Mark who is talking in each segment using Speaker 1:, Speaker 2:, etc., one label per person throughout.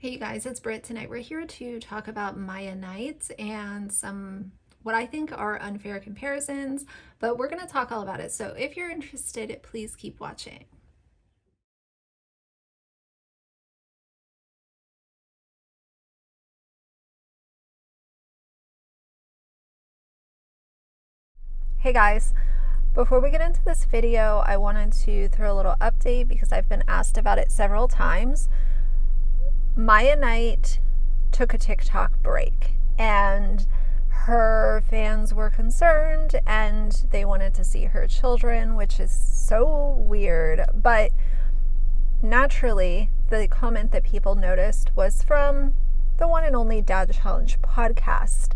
Speaker 1: Hey you guys, it's Britt. Tonight we're here to talk about Maya Nights and some what I think are unfair comparisons, but we're going to talk all about it. So if you're interested, please keep watching. Hey guys, before we get into this video, I wanted to throw a little update because I've been asked about it several times. Maya Night took a TikTok break and her fans were concerned and they wanted to see her children, which is so weird. But naturally, the comment that people noticed was from the one and only Dad Challenge podcast.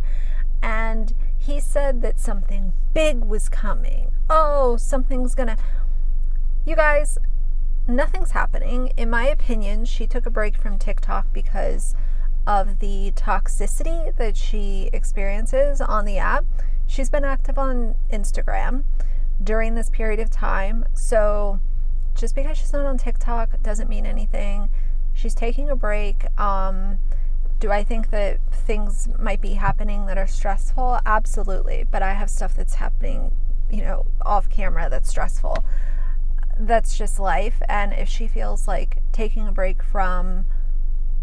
Speaker 1: And he said that something big was coming. Oh, something's gonna. You guys, nothing's happening. In my opinion, she took a break from TikTok because of the toxicity that she experiences on the app. She's been active on Instagram during this period of time. So just because she's not on TikTok doesn't mean anything. She's taking a break. Do I think that things might be happening that are stressful? Absolutely. But I have stuff that's happening, off camera that's stressful. That's just life. And if she feels like taking a break from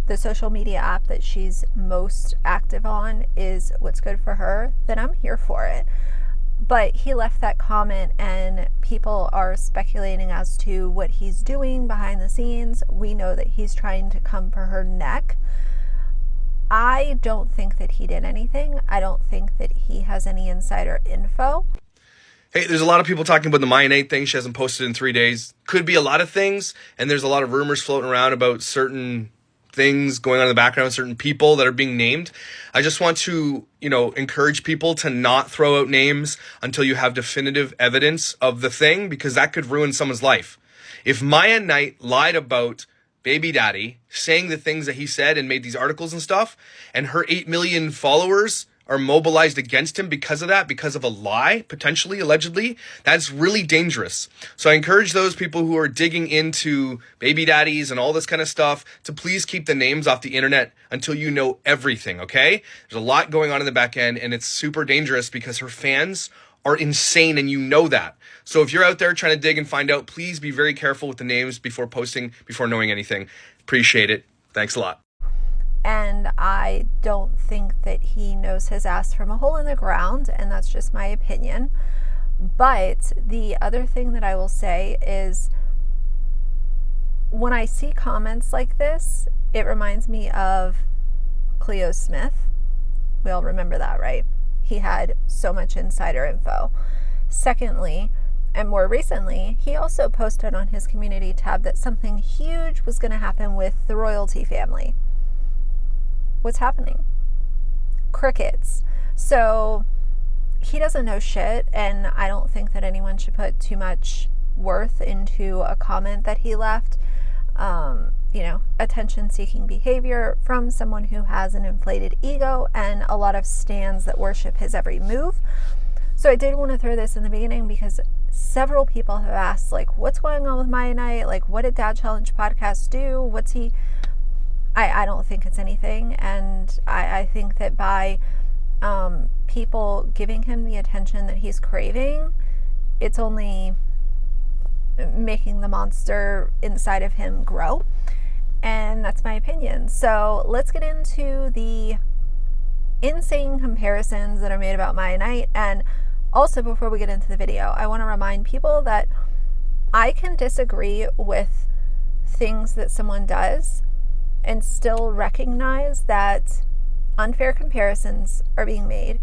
Speaker 1: the social media app that she's most active on is what's good for her, then I'm here for it. But he left that comment and people are speculating as to what he's doing behind the scenes. We know that he's trying to come for her neck. I don't think that he did anything. I don't think that he has any insider info.
Speaker 2: Hey, there's a lot of people talking about the Maia Night thing. She hasn't posted in 3 days. Could be a lot of things, and there's a lot of rumors floating around about certain things going on in the background, certain people that are being named. I just want to, encourage people to not throw out names until you have definitive evidence of the thing, because that could ruin someone's life. If Maia Night lied about baby daddy, saying the things that he said and made these articles and stuff, and her 8 million followers are mobilized against him because of that, because of a lie, potentially, allegedly, that's really dangerous. So I encourage those people who are digging into baby daddies and all this kind of stuff to please keep the names off the internet until you know everything, okay? There's a lot going on in the back end, and it's super dangerous because her fans are insane, and you know that. So if you're out there trying to dig and find out, please be very careful with the names before posting, before knowing anything. Appreciate it. Thanks a lot.
Speaker 1: And I don't think that he knows his ass from a hole in the ground, and that's just my opinion. But the other thing that I will say is when I see comments like this, it reminds me of Cleo Smith. We all remember that, right? He had so much insider info. Secondly, and more recently, he also posted on his community tab that something huge was going to happen with the royalty family. What's happening? Crickets. So he doesn't know shit, and I don't think that anyone should put too much worth into a comment that he left. Attention-seeking behavior from someone who has an inflated ego and a lot of stans that worship his every move. So I did want to throw this in the beginning because several people have asked, what's going on with Maya Night? What did Dad Challenge podcast do? What's he... I don't think it's anything, and I think that by people giving him the attention that he's craving, it's only making the monster inside of him grow, and that's my opinion. So let's get into the insane comparisons that are made about Maya Night. And also, before we get into the video, I want to remind people that I can disagree with things that someone does and still recognize that unfair comparisons are being made.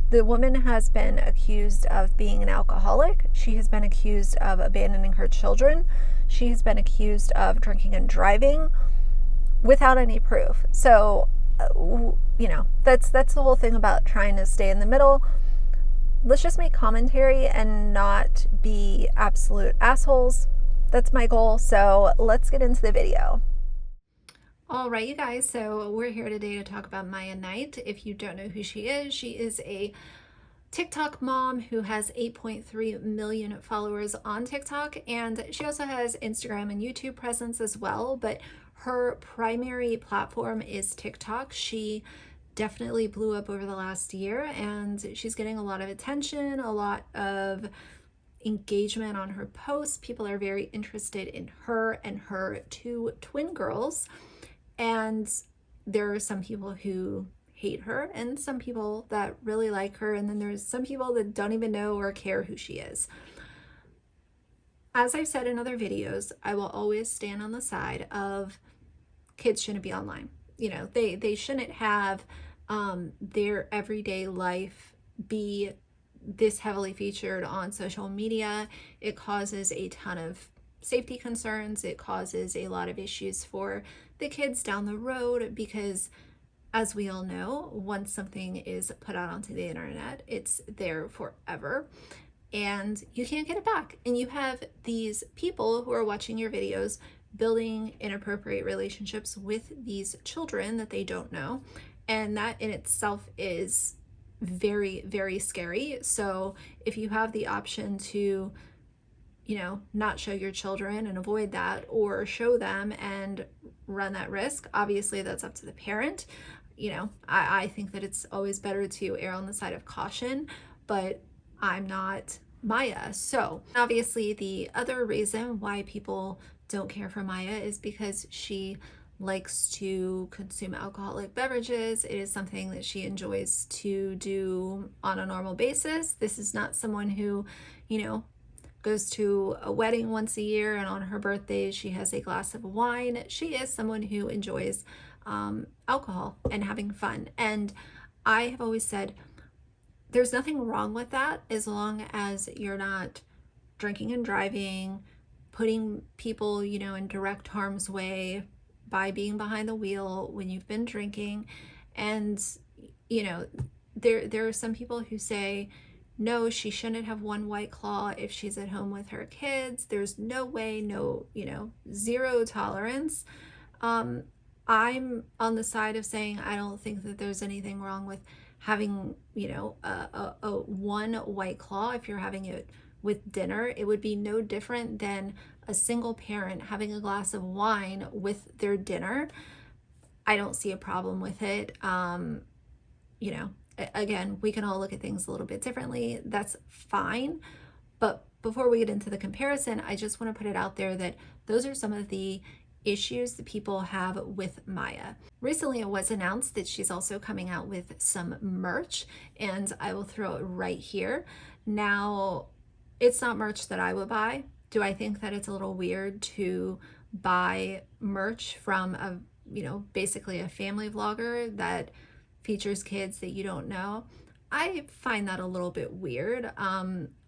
Speaker 1: The woman has been accused of being an alcoholic. She has been accused of abandoning her children. She has been accused of drinking and driving without any proof. So, that's the whole thing about trying to stay in the middle. Let's just make commentary and not be absolute assholes. That's my goal. So let's get into the video. All right, you guys, so we're here today to talk about Maya Night. If you don't know who she is a TikTok mom who has 8.3 million followers on TikTok, and she also has Instagram and YouTube presence as well. But Her primary platform is TikTok. She definitely blew up over the last year, and she's getting a lot of attention, a lot of engagement on her posts. People are very interested in her and her two twin girls. And there are some people who hate her and some people that really like her. And then there's some people that don't even know or care who she is. As I've said in other videos, I will always stand on the side of kids shouldn't be online. You know, they shouldn't have their everyday life be this heavily featured on social media. It causes a ton of safety concerns. It causes a lot of issues for the kids down the road because, as we all know, once something is put out onto the internet, it's there forever and you can't get it back. And you have these people who are watching your videos building inappropriate relationships with these children that they don't know. And that in itself is very, very scary. So if you have the option to, you know, not show your children and avoid that, or show them and run that risk, obviously that's up to the parent. You know, I think that it's always better to err on the side of caution, but I'm not Maia. So obviously the other reason why people don't care for Maia is because she likes to consume alcoholic beverages. It is something that she enjoys to do on a normal basis. This is not someone who, you know, goes to a wedding once a year and on her birthday she has a glass of wine. She is someone who enjoys alcohol and having fun. And I have always said there's nothing wrong with that as long as you're not drinking and driving, putting people, you know, in direct harm's way by being behind the wheel when you've been drinking. And, you know, there are some people who say, no, she shouldn't have one White Claw if she's at home with her kids. There's no way, no, you know, zero tolerance. I'm on the side of saying I don't think that there's anything wrong with having, you know, a one White Claw if you're having it with dinner. It would be no different than a single parent having a glass of wine with their dinner. I don't see a problem with it. You know, again, we can all look at things a little bit differently. That's fine. But before we get into the comparison, I just want to put it out there that those are some of the issues that people have with Maia. Recently, it was announced that she's also coming out with some merch, and I will throw it right here. Now, it's not merch that I would buy. Do I think that it's a little weird to buy merch from a, you know, basically a family vlogger that features kids that you don't know? I find that a little bit weird.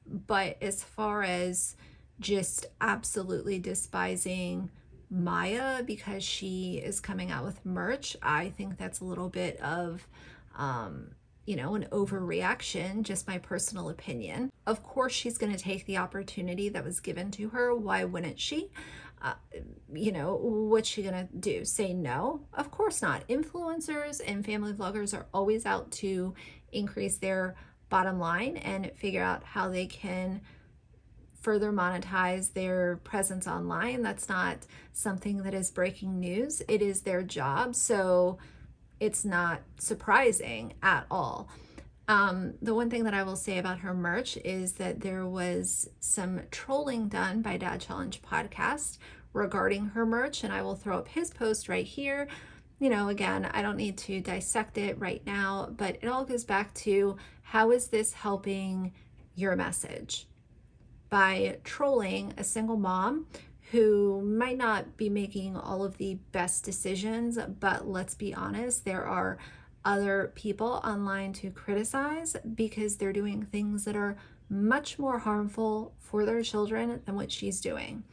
Speaker 1: But as far as just absolutely despising Maia because she is coming out with merch, I think that's a little bit of, you know, an overreaction, just my personal opinion. Of course, she's going to take the opportunity that was given to her. Why wouldn't she? You know, what's she going to do? Say no? Of course not. Influencers and family vloggers are always out to increase their bottom line and figure out how they can further monetize their presence online. That's not something that is breaking news. It is their job. So it's not surprising at all. The one thing that I will say about her merch is that there was some trolling done by Dad Challenge Podcast regarding her merch, and I will throw up his post right here. You know, again, I don't need to dissect it right now, but it all goes back to, how is this helping your message? By trolling a single mom who might not be making all of the best decisions, but let's be honest, there are other people online to criticize because they're doing things that are much more harmful for their children than what she's doing.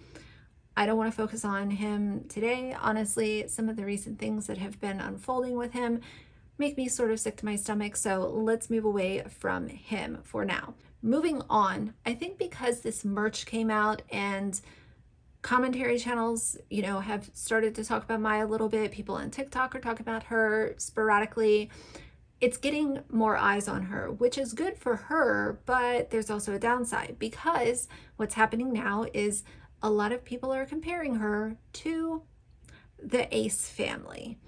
Speaker 1: I don't want to focus on him today. Honestly, some of the recent things that have been unfolding with him make me sort of sick to my stomach, so let's move away from him for now. Moving on, I think because this merch came out and commentary channels, you know, have started to talk about Maia a little bit, people on TikTok are talking about her sporadically, it's getting more eyes on her, which is good for her, but there's also a downside because what's happening now is a lot of people are comparing her to the Ace family.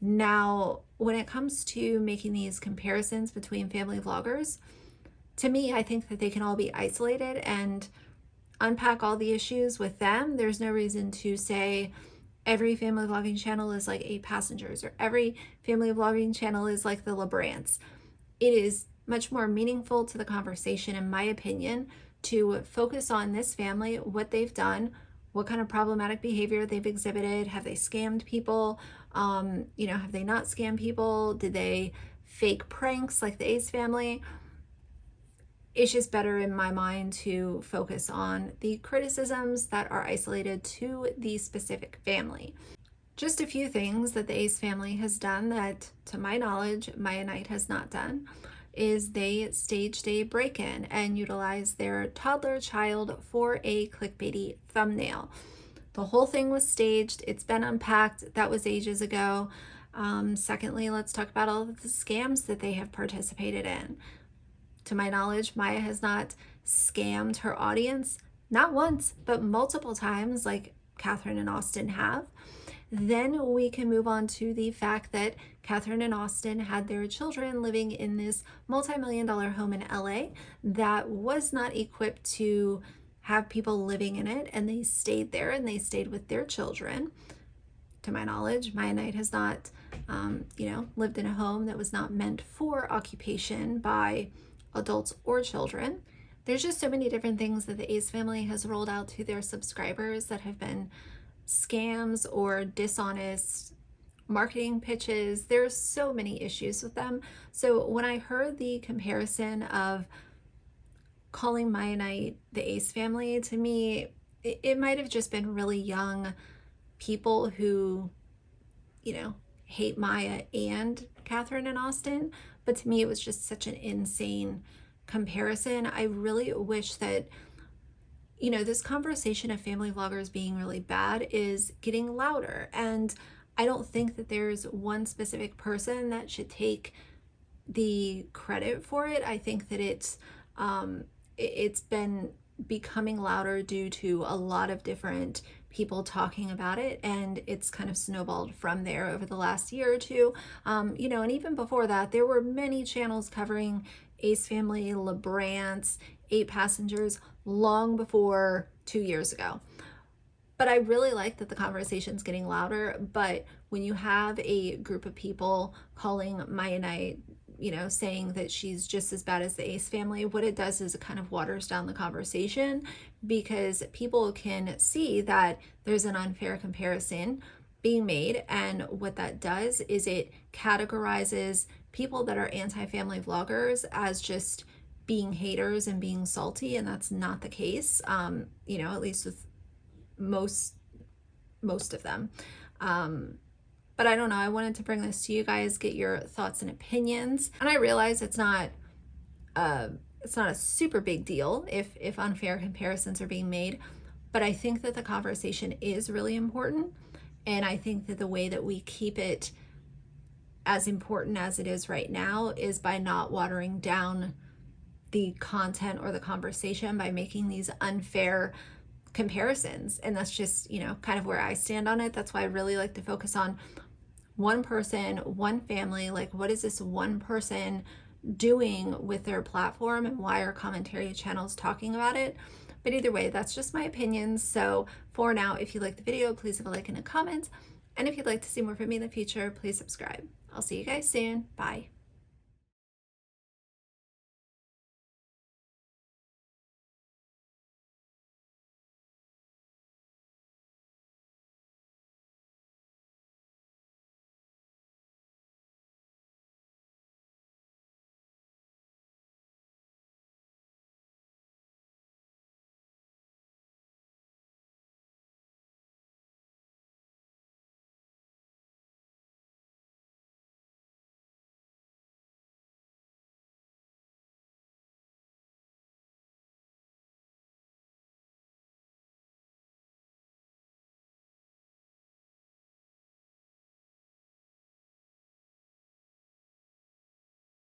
Speaker 1: Now, when it comes to making these comparisons between family vloggers, to me, I think that they can all be isolated and unpack all the issues with them. There's no reason to say every family vlogging channel is like 8Passengers or every family vlogging channel is like the LeBrants. It is much more meaningful to the conversation, in my opinion, to focus on this family, what they've done, what kind of problematic behavior they've exhibited. Have they scammed people? Have they not scammed people? Did they fake pranks like the Ace family? It's just better in my mind to focus on the criticisms that are isolated to the specific family. Just a few things that the Ace family has done that, to my knowledge, Maia Knight has not done, is they staged a break-in and utilized their toddler child for a clickbaity thumbnail. The whole thing was staged. It's been unpacked. That was ages ago. Secondly, let's talk about all of the scams that they have participated in. To my knowledge, Maia has not scammed her audience, not once, but multiple times, like Catherine and Austin have. Then we can move on to the fact that Catherine and Austin had their children living in this multi-million-dollar home in LA that was not equipped to have people living in it, and they stayed there and they stayed with their children. To my knowledge, Maia Knight has not, lived in a home that was not meant for occupation by adults or children. There's just so many different things that the Ace family has rolled out to their subscribers that have been scams or dishonest marketing pitches. There's so many issues with them. So when I heard the comparison of calling Maia Knight the Ace family, to me, it might have just been really young people who, hate Maia and Catherine and Austin. But to me, it was just such an insane comparison. I really wish that, this conversation of family vloggers being really bad is getting louder. And I don't think that there's one specific person that should take the credit for it. I think that it's been becoming louder due to a lot of different people talking about it, and it's kind of snowballed from there over the last year or two. And even before that, there were many channels covering Ace family, LeBrants, 8Passengers long before 2 years ago. But I really like that the conversation's getting louder. But when you have a group of people calling Maia Knight, saying that she's just as bad as the Ace family, what it does is it kind of waters down the conversation, because people can see that there's an unfair comparison being made. And what that does is it categorizes people that are anti-family vloggers as just being haters and being salty. And that's not the case, at least with most of them. But I don't know, I wanted to bring this to you guys, get your thoughts and opinions. And I realize it's not a super big deal if unfair comparisons are being made, but I think that the conversation is really important. And I think that the way that we keep it as important as it is right now is by not watering down the content or the conversation by making these unfair comparisons. And that's just, kind of where I stand on it. That's why I really like to focus on one person, one family. Like, what is this one person doing with their platform, and why are commentary channels talking about it? But either way, that's just my opinions. So for now, if you like the video, please leave a like and a comment. And if you'd like to see more from me in the future, please subscribe. I'll see you guys soon. Bye.